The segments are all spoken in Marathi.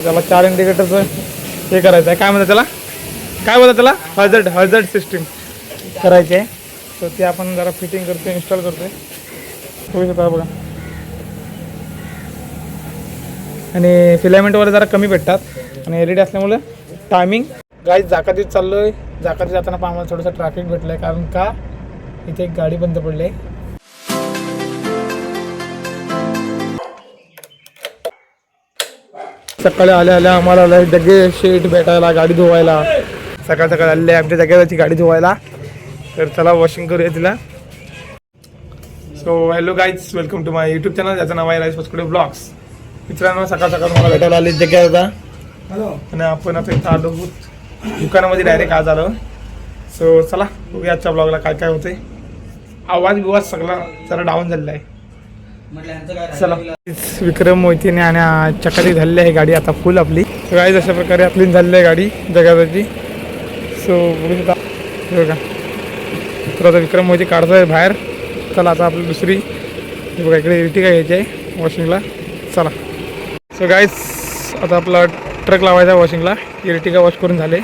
त्याला 4 इंडिकेटरचं हे करायचं आहे. काय म्हणतात त्याला हॅझर्ड सिस्टीम करायची आहे. तर ते आपण जरा फिटिंग करतोय, इन्स्टॉल करतोय. होऊ शकता बघा. आणि फिलामेंटवर जरा कमी भेटतात आणि LED असल्यामुळे टायमिंग. गाईज जाकातीत चाललो आहे. जाकातीत जाताना पण आम्हाला थोडंसं ट्रॅफिक भेटलं आहे, कारण का इथे एक गाडी बंद पडली आहे. सकाळी आल्या आम्हाला जगे शेट भेटायला, गाडी धुवायला. सकाळ आले आमच्या जग्याची गाडी धुवायला. तर चला वॉशिंग करूया तिला. So hello guys, welcome to my YouTube channel, ज्याचं नाव आहे राईस पचकुडे ब्लॉग्स. मित्रांनो, सकाळ मला भेटायला आले जग्या होता. आणि आपण आता इथं आलो दुकानामध्ये डायरेक्ट आज आलो. सो चला बघूया आजच्या ब्लॉगला काय काय होते. आवाज सगळा जरा डाऊन झालेला आहे. चला, विक्रम मोहितीने आणि चकाती झालेली आहे गाडी आता फुल आपली. गाईज अशा प्रकारे आपली झालेली आहे गाडी जगाची. सो बघा तर आता विक्रम मोहिती काढतो आहे बाहेर. चला आता आपली दुसरी बघा इकडे इर्टिगा घ्यायची आहे वॉशिंगला. चला. सो गाईज आता आपला ट्रक लावायचा आहे वॉशिंगला. इर्टिगा वॉश करून झाले.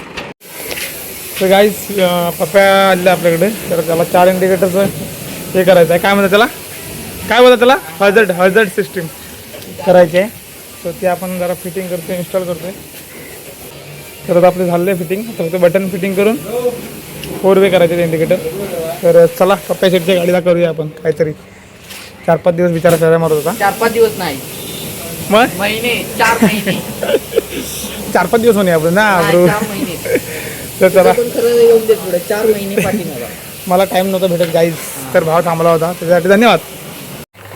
तर गाईज पप्पा आले आपल्याकडे. तर त्याला 4 इंडिकेटरचं हे करायचं आहे. काय म्हणतात त्याला हॅझर्ड सिस्टीम करायची आहे. तर ते आपण जरा फिटिंग करतोय, इन्स्टॉल करतोय. तर आता आपले झाले फिटिंग. आता फक्त बटन फिटिंग करून 4 वे करायचे इंडिकेटर. तर चला पप्पा शेटच्या गाडीला करूया आपण काहीतरी. 4-5 दिवस विचार करायला मारत होता. 4-5 दिवस नाही, मग महिने 4 महिने 4-5 दिवस होणे आपण ना नाही, 4 महिने. तर चला, पण खरं येऊन दे पुढे 4 महिने पाठीमागा. मला टाईम नव्हता भेटत गाईज. तर भाव थांबला होता, त्याच्यासाठी धन्यवाद.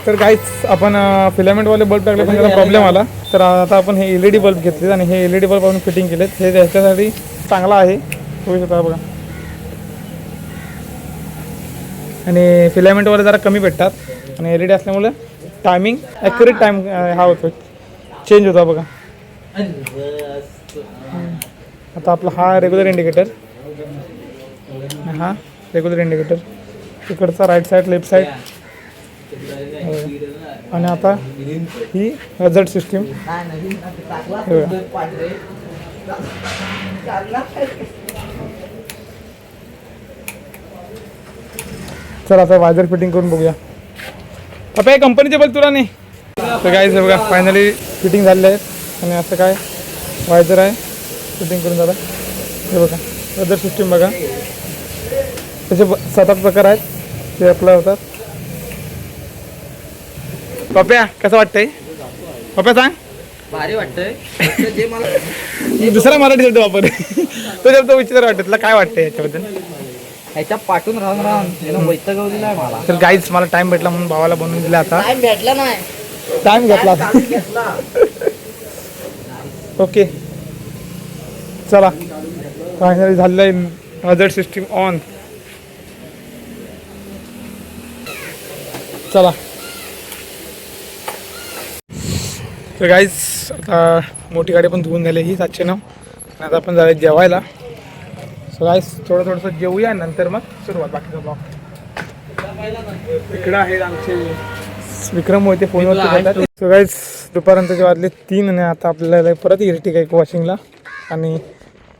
तर गाईज आपण फिलामेंटवाले बल्ब टाकले पण त्याला प्रॉब्लेम आला. तर आता आपण हे LED बल्ब घेतले आणि हे LED बल्ब आपण फिटिंग केलेत. हे त्याच्यासाठी चांगला आहे. होऊ शकता बघा. आणि फिलामेंटवर जरा कमी भेटतात आणि LED असल्यामुळे टायमिंग ॲक्युरेट टाईम हा होतो, चेंज होता बघा. आता आपला हा रेग्युलर इंडिकेटर, हा रेग्युलर इंडिकेटर इकडचा राईट साईड लेफ्ट साईड. आणि आता ही हॅझर्ड सिस्टीम. चला आता वायझर फिटिंग करून बघूया. आता हे कंपनीचे बल्ब तुला नाही. तर गाईज बघा फायनली फिटिंग झालेले आहेत. आणि असं काय वायझर आहे फिटिंग करून झालं. हे बघा हॅझर्ड सिस्टीम बघा. तसे 7-8 प्रकार आहेत ते अप्लाय होतात. पप्या कसं वाटतंय? पप्या सांग. भारी वाटतंय. जे मला दुसरा मराठी शब्द वापर तो शब्द विचित्र वाटत. तुला काय वाटतंय याच्याबद्दल? ह्याच्या पाठून राहून वैतागवलेला आहे मला. तर गाईज मला टाइम भेटला म्हणून भावाला बनवून दिला. आता टाइम भेटला नाही, टाइम घेतला. ओके चला फायनली झालेलं आहे हॅझर्ड सिस्टीम ऑन. चला. तर गाईज आता मोठी गाडी पण धुवून झाली ही 709. आणि आता आपण जाऊया जेवायला. सो गाईज थोडंसं जेवूया, नंतर मग सुरुवात बाकीचा ब्लॉग. इकडं आहेत आमचे विक्रम मोहिते फोनवरती. सो गाईज दुपारनंतरचे वाजले 3 आणि आता आपल्याला परत इर्टिगा एक वॉशिंगला. आणि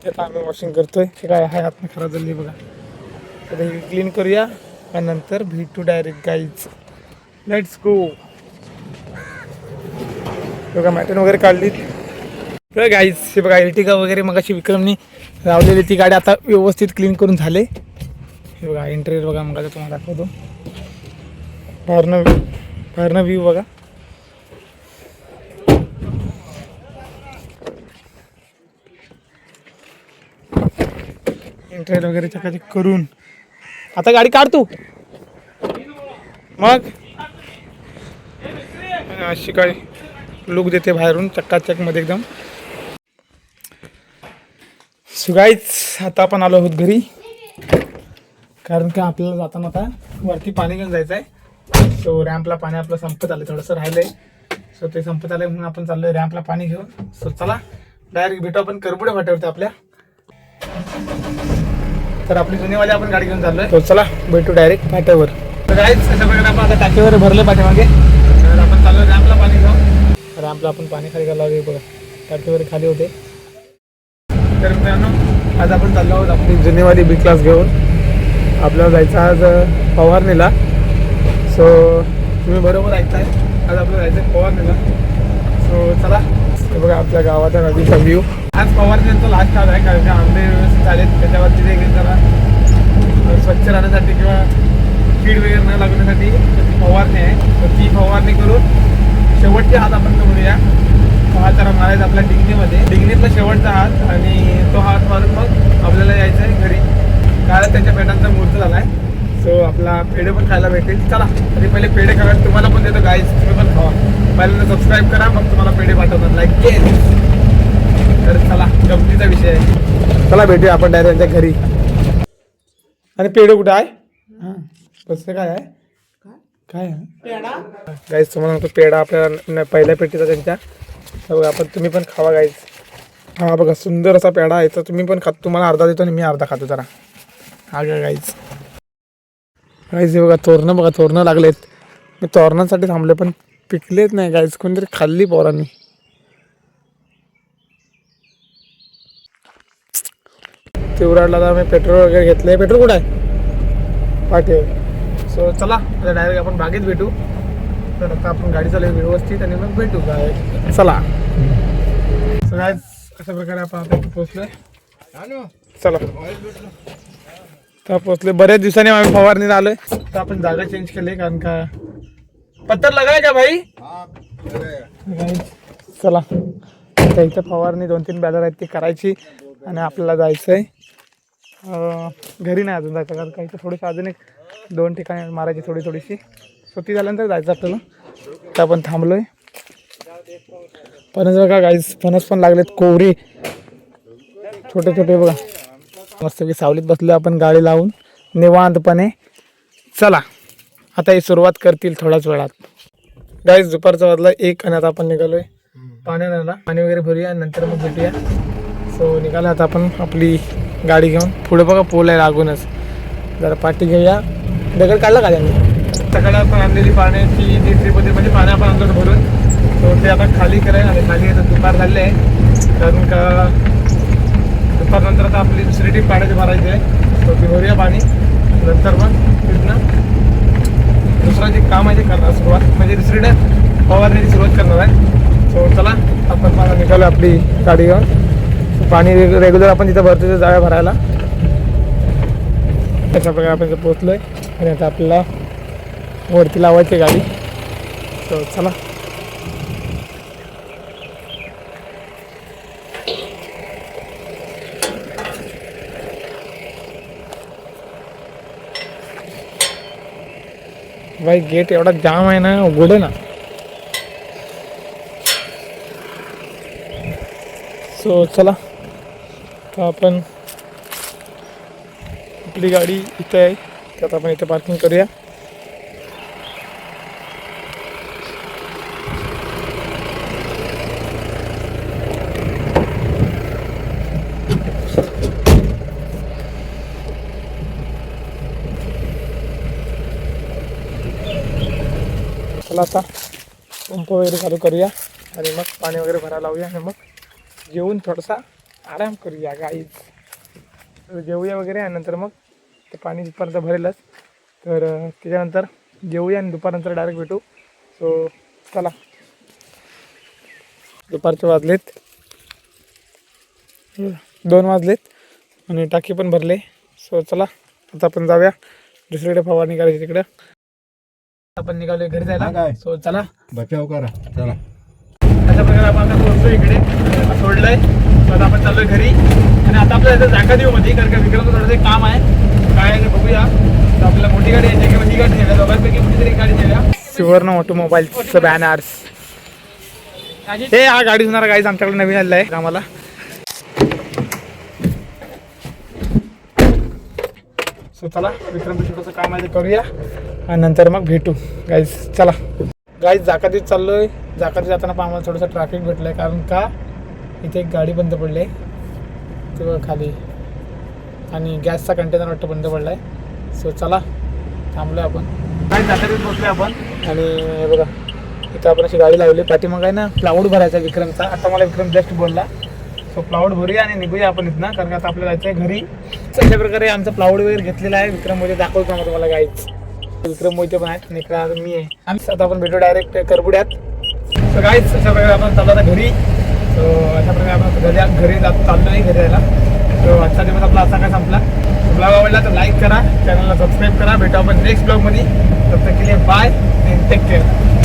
आता आम्ही वॉशिंग करतोय. ते काय आहे आतनं खराब झाली बघा. तर हे क्लीन करूया आणि नंतर भेटू डायरेक्ट गाईज. Let's go. बघा मॅटन वगैरे काढली. तर गाईज हे बघा इर्टिगा वगैरे मग अशी विक्रमनी लावलेली ती गाडी आता व्यवस्थित क्लीन करून झाले. हे बघा इंटेरियर बघा मग आता तुम्हाला दाखवतो. बाहेरनं व्ह्यू बघा. इंटेरियर वगैरे चकाचक करून आता गाडी काढतो मग अशी काय लुक देते बाहेरून चक्काचक मध्ये एकदम. सो गाईज आता आपण आलो आहोत घरी, कारण की आपल्याला जाताना आता वरती पाणी घेऊन जायचं आहे. सो रॅम्पला पाणी आपलं संपत आलं, थोडंसं राहिलंय. सो ते संपत आलंय म्हणून आपण चाललोय रॅम्पला पाणी घेऊन. सो चला डायरेक्ट भेटू आपण करबुडे फाट्यावरती आपल्या. तर आपली जुनीवाली आपण गाडी घेऊन चाललोय. तो चला भेटू डायरेक्ट फाट्यावर. तर गाईज अशा प्रकारे आपण आता टाकीवर भरले पाठीमागे. तर आपण चाललोय रॅम्पला पाणी घेऊन. रॅम्पला आपण पाणी खाली घालावं बघा. टाकी वगैरे खाली होते. तर मित्रांनो आज आपण चाललो आहोत आपली जुनीवाली बी क्लास घेऊन. आपल्याला जायचं आज फवारणीला. सो तुम्ही बरोबर ऐकताय, आज आपल्याला जायचं फवारणीला. सो चला. हे बघा आपल्या गावाच्या नदीचा व्ह्यू. आज फवारणीचा लास्ट तास आहे कारण की आंबे व्यवस्थित आलेत. त्याच्यावरती ते जरा स्वच्छ राहण्यासाठी किंवा कीड वगैरे न लागण्यासाठी फवारणी आहे. तर ती फवारणी करून शेवटचे हात आपण करूया. तो हात जरा मारायचा आपल्या डिंगणीमध्ये. डिंगणीतला शेवटचा हात आणि तो हात मारून मग आपल्याला यायचं आहे घरी. कारण त्याच्या पेटांचा मुहूर्त झाला आहे. सो आपला पेढे पण खायला भेटेल. चला तरी पहिले पेढे खावा. तुम्हाला पण देतो गाईज, तुम्ही पण खावा. पहिल्यांदा सबस्क्राईब करा, मग तुम्हाला पेढे पाठवणार. लाईक केस. तर चला गमतीचा विषय आहे. चला भेटूया आपण डायरेक्ट त्यांच्या घरी. आणि पेढे कुठे आहे? हां कसं काय आहे? काय आहे गाईज? तुम्हाला तो पेढा आपल्याला पहिल्या पेटीचा त्यांच्या. बघा आपण तुम्ही पण खावा गाईज. हा बघा सुंदर असा पेढा आहे. तर तुम्ही पण खा. तुम्हाला अर्धा देतो आणि मी अर्धा खातो जरा. हा का गाईज? गाईज हे बघा तोरणं, बघा तोरणं लागलेत. मी तोरणासाठी थांबले पण पिकलेच नाही गाईज. कोणतरी खाल्ली पोरांनी. तिवराडला मी पेट्रोल वगैरे घेतलंय. पेट्रोल कुठं आहे? पाठीवर. सो चला आता डायरेक्ट आपण बागेत भेटू. तर आता आपण गाडी चालू व्यवस्थित आणि मग भेटू काय. चला. सो गाईज अशा प्रकारे आपण आता इथे पोहोचलोय. चला तर पोहोचले. बऱ्याच दिवसांनी आम्ही फवारणीला आलोय. तर आपण जागा चेंज केली कारण का पत्तर लगाय का भाई. चला आता इथं फवारणी 2-3 बॅलर आहेत ती करायची आणि आपल्याला जायचं आहे घरी. नाही अजून जायचं कारण का इथं थोडीशी अजून 1-2 ठिकाणी मारायची थोडीशी. सो ती झाल्यानंतर जायचं आपल्याला. तर आपण थांबलोय. फणस बघा गाईज, फणस पण लागलेत कोवरे छोटे छोटे बघा. मस्तपैकी सावलीत बसलो आपण गाडी लावून निवांतपणे. चला आता ही सुरुवात करतील थोड्याच वेळात. गाईज दुपारचा वाजला 1 आणि आता आपण निघालोय पाण्याला. पाणी वगैरे भरूया आणि नंतर मग भेटूया. सो निघालो आता आपण आपली गाडी घेऊन. पुढे बघा पोल आहे लागूनच. जरा पाठी घेऊया. दगड काढला का त्यांनी? सकाळी आपण आणलेली पाण्याची जी ट्रीप होती म्हणजे पाणी आपण आणतो भरून. सो ते आता खाली करायला आणि खाली आता दुपार झाले आहे कारण का दुपारनंतर आता आपली दुसरी ट्रीप पाण्याची भरायची आहे. सो ती भरूया पाणी. नंतर मग तिथनं दुसरं जे काम आहे ते करणार सुरुवात म्हणजे दुसरी फवारणीची सुरुवात करणार आहे. सो चला आपण मला निघालो आपली गाडी घेऊन. पाणी रेग्युलर आपण तिथं भरतो ते जागा भरायला. त्याच्या प्रकारे आपण इथं पोहोचलो आहे आणि आता आपल्याला वरती लावायची गाडी. सो चला. भाई गेट एवढा जाम आहे ना, उघडे ना. सो चला तर आपण आपली गाडी इथे आहे. त्यात आपण इथे पार्किंग करूया. चला आता पंप वगैरे चालू करूया आणि मग पाणी वगैरे भरायला लावूया आणि मग जेवून थोडासा आराम करूया गाईज. जेवूया वगैरे आणि नंतर मग ते पाणी दुपारचं भरेलच. तर त्याच्यानंतर जेवूया आणि दुपारनंतर डायरेक्ट भेटू. सो चला. दुपारचे वाजलेत 2 वाजलेत आणि टाकी पण भरले. सो चला आता आपण जाऊया दुसरीकडे फवारणी करायची तिकडे. आपण निघालोय घरी जायला. सो चला बचाव करा. चला अशा प्रकारे आपण आता पोहोचलो इकडे. सोडलंय. आता आपण चाललोय घरी आणि आता आपल्याला जागा देऊ मध्ये कारण का विक्रमचं थोडंसं काम आहे. काय आहे बघूया. तर आपल्याला मोठी गाडी यायची किंवा ही गाडी नेऊया. दोघांपैकी मोठी तरी गाडी नेऊया. सुवर्ण ऑटोमोबाईलचं बॅनर्स. हे हा गाडी होणार गाईज आमच्याकडे नवीन आलेला आहे आम्हाला. सो चला विक्रमचं छोटंसं काम आहे ते करूया आणि नंतर मग भेटू गाईज. चला गाईज जाकातीत चाललोय. जाकातीत जाताना पण आम्हाला थोडंसं ट्रॅफिक भेटलं आहे कारण का इथे एक गाडी बंद पडली आहे ते बघा खाली आणि गॅसचा कंटेनर वाटतं बंद पडला आहे. सो चला थांबलो आपण. गाईज जाकातीत पोहोचलो आपण आणि हे बघा इथं आपण अशी गाडी लावली पाठीमाग आहे ना प्लाऊड भरायचा विक्रमचा. आता मला विक्रम जस्ट बोलला. सो प्लाऊड भरूया आणि निघूया आपण इथनं, कारण आता आपल्याला जायचं आहे घरी. अशा प्रकारे आमचा प्लाऊड वगैरे घेतलेला आहे. विक्रम मोहिते दाखवतो मग तुम्हाला गाईच. विक्रम मोहिते पण आहेत, निकरा मी आहे. आम्ही आता आपण भेटू डायरेक्ट करबुड्यात. सो गाईच अशा प्रकारे आपण चाललो आता घरी. सो अशा प्रकारे आपण घरी चाललो नाही घरी जायला. सो आजचा दिवस आपला असा काय संपला. ब्लॉग आवडला तर लाईक करा, चॅनलला सबस्क्राईब करा. भेटू आपण नेक्स्ट ब्लॉगमध्ये. तब तक के लिए बाय अँड टेक केअर.